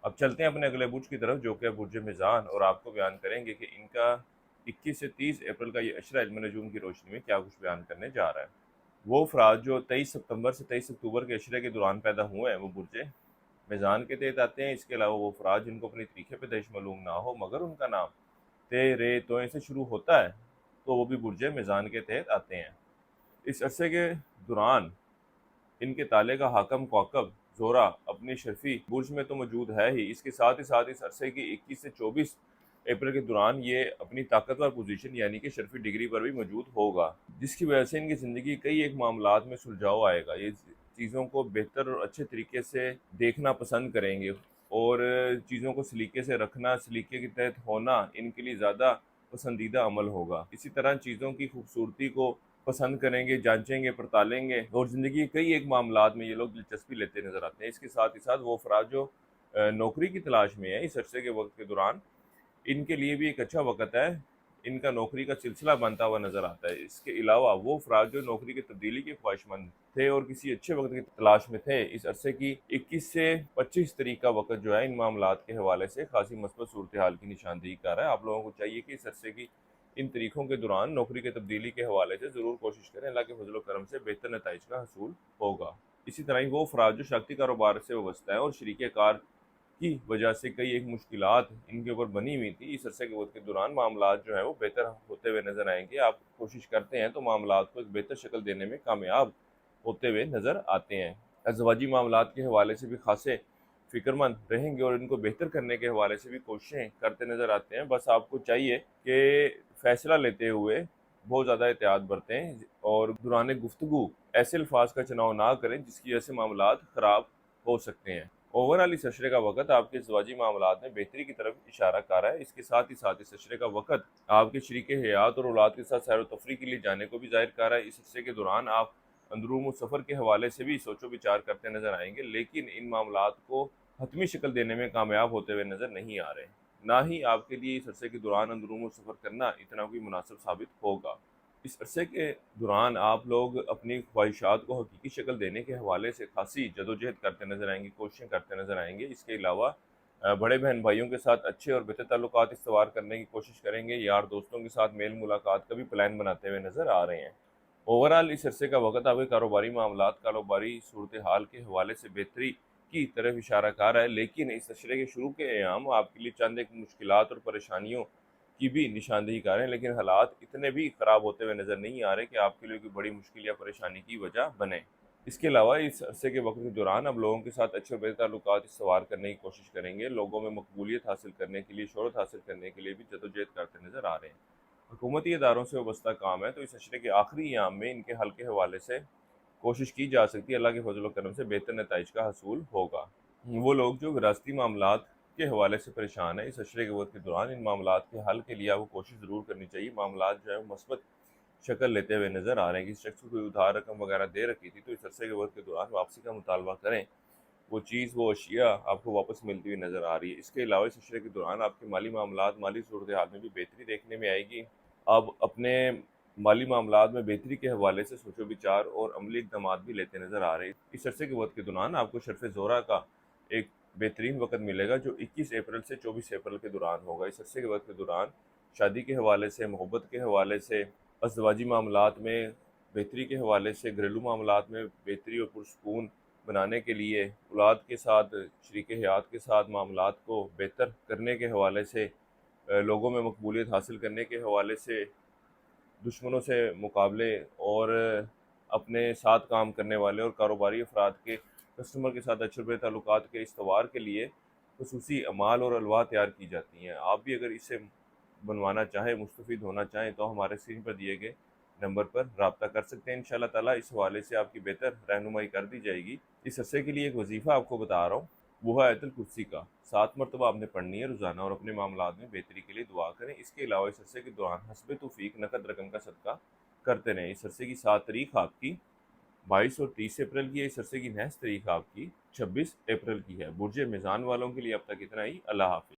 اب چلتے ہیں اپنے اگلے برج کی طرف جو کہ برج میزان، اور آپ کو بیان کریں گے کہ ان کا 21 سے 30 اپریل کا یہ اشرہ علم نجوم کی روشنی میں کیا کچھ بیان کرنے جا رہا ہے۔ وہ افراد جو 23 ستمبر سے 23 اکتوبر کے اشرے کے دوران پیدا ہوئے ہیں وہ برج میزان کے تحت آتے ہیں۔ اس کے علاوہ وہ افراد جن کو اپنی تاریخ پیدائش معلوم نہ ہو مگر ان کا نام تے رے توئیں سے شروع ہوتا ہے تو وہ بھی برج میزان کے تحت آتے ہیں۔ اس عرصے کے دوران ان کے تالے کا حاکم کوکب زورا اپنی شرفی برج میں تو موجود ہے ہی، اس کے ساتھ اس عرصے کی 21 سے 24 اپریل کے دوران یہ اپنی طاقتور پوزیشن یعنی کہ شرفی ڈگری پر بھی موجود ہوگا، جس کی وجہ سے ان کی زندگی کئی ایک معاملات میں سلجھاؤ آئے گا۔ یہ چیزوں کو بہتر اور اچھے طریقے سے دیکھنا پسند کریں گے اور چیزوں کو سلیقے سے رکھنا، سلیقے کے تحت ہونا ان کے لیے زیادہ پسندیدہ عمل ہوگا۔ اسی طرح چیزوں کی خوبصورتی کو پسند کریں گے، جانچیں گے، پڑتالیں گے، اور زندگی کے کئی ایک معاملات میں یہ لوگ دلچسپی لیتے نظر آتے ہیں۔ اس کے ساتھ ہی ساتھ وہ افراد جو نوکری کی تلاش میں ہیں اس عرصے کے وقت کے دوران، ان کے لیے بھی ایک اچھا وقت ہے، ان کا نوکری کا سلسلہ بنتا ہوا نظر آتا ہے۔ اس کے علاوہ وہ افراد جو نوکری کی تبدیلی کے خواہش مند تھے اور کسی اچھے وقت کی تلاش میں تھے، اس عرصے کی 21 سے 25 تاریخ کا وقت جو ہے ان معاملات کے حوالے سے خاصی مثبت صورتحال کی نشاندہی کر رہا ہے۔ آپ لوگوں کو چاہیے کہ اس عرصے کی ان تاریخوں کے دوران نوکری کی تبدیلی کے حوالے سے ضرور کوشش کریں، اللہ کے فضل و کرم سے بہتر نتائج کا حصول ہوگا۔ اسی طرح ہی وہ افراد جو شخصی کاروبار سے وابستہ ہیں اور شریک کار کی وجہ سے کئی ایک مشکلات ان کے اوپر بنی ہوئی تھی، اس عرصے کے وقت کے دوران معاملات جو ہیں وہ بہتر ہوتے ہوئے نظر آئیں گے۔ آپ کوشش کرتے ہیں تو معاملات کو ایک بہتر شکل دینے میں کامیاب ہوتے ہوئے نظر آتے ہیں۔ ازدواجی معاملات کے حوالے سے بھی خاصے فکر مند رہیں گے اور ان کو بہتر کرنے کے حوالے سے بھی کوششیں کرتے نظر آتے ہیں۔ بس آپ کو چاہیے کہ فیصلہ لیتے ہوئے بہت زیادہ احتیاط برتیں اور دوران گفتگو ایسے الفاظ کا چناؤ نہ کریں جس کی وجہ سے معاملات خراب ہو سکتے ہیں۔ اوورآل اس عشرے کا وقت آپ کے ازدواجی معاملات میں بہتری کی طرف اشارہ کر رہا ہے۔ اس کے ساتھ ہی ساتھ اس عشرے کا وقت آپ کے شریک حیات اور اولاد کے ساتھ سیر و تفریح کے لیے جانے کو بھی ظاہر کر رہا ہے۔ اس عرصے کے دوران آپ اندرون و سفر کے حوالے سے بھی سوچ و بچار کرتے نظر آئیں گے، لیکن ان معاملات کو حتمی شکل دینے میں کامیاب ہوتے ہوئے نظر نہیں آ رہے، نہ ہی آپ کے لیے اس عرصے کے دوران اندرون و سفر کرنا اتنا کوئی مناسب ثابت ہوگا۔ اس عرصے کے دوران آپ لوگ اپنی خواہشات کو حقیقی شکل دینے کے حوالے سے خاصی جدوجہد کرتے نظر آئیں گے، کوششیں کرتے نظر آئیں گے۔ اس کے علاوہ بڑے بہن بھائیوں کے ساتھ اچھے اور بہتر تعلقات استوار کرنے کی کوشش کریں گے، یار دوستوں کے ساتھ میل ملاقات کا بھی پلان بناتے ہوئے نظر آ رہے ہیں۔ اوورآل اس عرصے کا وقت آپ کے کاروباری معاملات، کاروباری صورتحال کے حوالے سے بہتری کی طرف اشارہ کر رہا ہے، لیکن اس عشرے کے شروع کے ایام آپ کے لیے چند ایک مشکلات اور پریشانیوں کی بھی نشاندہی کر رہے ہیں، لیکن حالات اتنے بھی خراب ہوتے ہوئے نظر نہیں آ رہے کہ آپ کے لیے کوئی بڑی مشکل یا پریشانی کی وجہ بنے۔ اس کے علاوہ اس عرصے کے وقت کے دوران اب لوگوں کے ساتھ اچھے اور بہتر تعلقات استوار کرنے کی کوشش کریں گے، لوگوں میں مقبولیت حاصل کرنے کے لیے، شہرت حاصل کرنے کے لیے بھی جدوجہد کرتے نظر آ رہے ہیں۔ حکومتی اداروں سے وابستہ کام ہے تو اس عشرے کے آخری ایام میں ان کے حل کے حوالے سے کوشش کی جا سکتی ہے، اللہ کے فضل و کرم سے بہتر نتائج کا حصول ہوگا۔ وہ لوگ جو وراثتی معاملات کے حوالے سے پریشان ہیں، اس عشرے کے وقت کے دوران ان معاملات کے حل کے لیے آپ کو کوشش ضرور کرنی چاہیے۔ معاملات جو ہے مثبت شکل لیتے ہوئے نظر آ رہے ہیں۔ کسی شخص کو کوئی ادھار رقم وغیرہ دے رکھی تھی تو اس عرصے کے وقت کے دوران واپسی کا مطالبہ کریں، وہ چیز، وہ اشیاء آپ کو واپس ملتی ہوئی نظر آ رہی ہے۔ اس کے علاوہ اس عشرے کے دوران آپ کے مالی معاملات، مالی صورتحال میں بھی بہتری دیکھنے میں آئے گی۔ آپ اپنے مالی معاملات میں بہتری کے حوالے سے سوچ و بچار اور عملی اقدامات بھی لیتے نظر آ رہے ہیں۔ اس عرصے کے وقت کے دوران آپ کو شرف زورہ کا ایک بہترین وقت ملے گا جو 21 اپریل سے 24 اپریل کے دوران ہوگا۔ اس عرصے کے وقت کے دوران شادی کے حوالے سے، محبت کے حوالے سے، ازدواجی معاملات میں بہتری کے حوالے سے، گھریلو معاملات میں بہتری اور پرسکون بنانے کے لیے، اولاد کے ساتھ، شریک حیات کے ساتھ معاملات کو بہتر کرنے کے حوالے سے، لوگوں میں مقبولیت حاصل کرنے کے حوالے سے، دشمنوں سے مقابلے اور اپنے ساتھ کام کرنے والے اور کاروباری افراد کے، کسٹمر کے ساتھ اچھے تعلقات کے استوار کے لیے خصوصی اعمال اور الواح تیار کی جاتی ہیں۔ آپ بھی اگر اس سے بنوانا چاہیں، مستفید ہونا چاہیں تو ہمارے اسکرین پر دیے گئے نمبر پر رابطہ کر سکتے ہیں۔ انشاءاللہ تعالیٰ اس حوالے سے آپ کی بہتر رہنمائی کر دی جائے گی۔ اس عرصے کے لیے ایک وظیفہ آپ کو بتا رہا ہوں، وہ ہے آیت الکرسی کا 7 مرتبہ آپ نے پڑھنی ہے روزانہ، اور اپنے معاملات میں بہتری کے لیے دعا کریں۔ اس کے علاوہ اس عرصے کے دوران حسب توفیق نقد رقم کا صدقہ کرتے رہیں۔ اس عرصے کی 7 تاریخ آپ کی 22 اور 30 اپریل کی ہے۔ اس عرصے کی نحس تاریخ آپ کی 26 اپریل کی ہے۔ برج میزان والوں کے لیے اب تک اتنا ہی۔ اللہ حافظ۔